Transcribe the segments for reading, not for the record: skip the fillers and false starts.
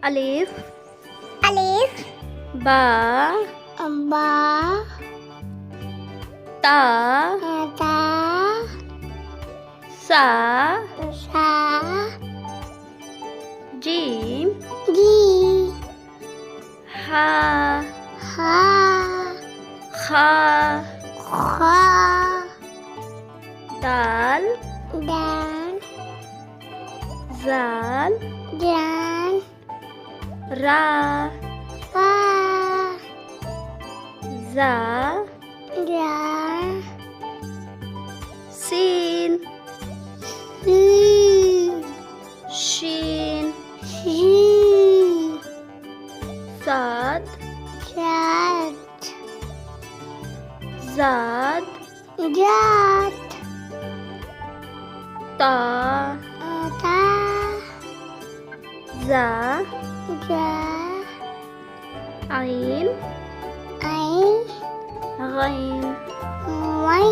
अलिफ अलिफ बा बा ता ता सा सा जीम जी हा हा खा खा दाल दाल जाल जान रा पा जा जा सीन सी शीन शी साद सात जाद जात ता ता जा जा आइन आई गैन वाई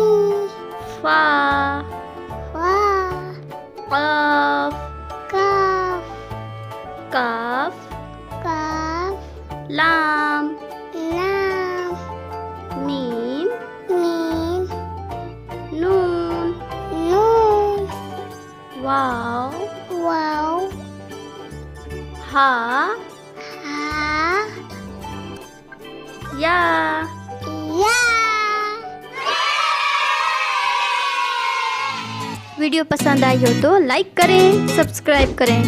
फा वा काफ काफ काफ काफ लाम लाम मीम मीम नून नून वाव वाव हा हा या या। वीडियो पसंद आई हो तो लाइक करें, सब्सक्राइब करें।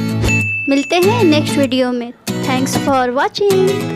मिलते हैं नेक्स्ट वीडियो में। Thanks for watching.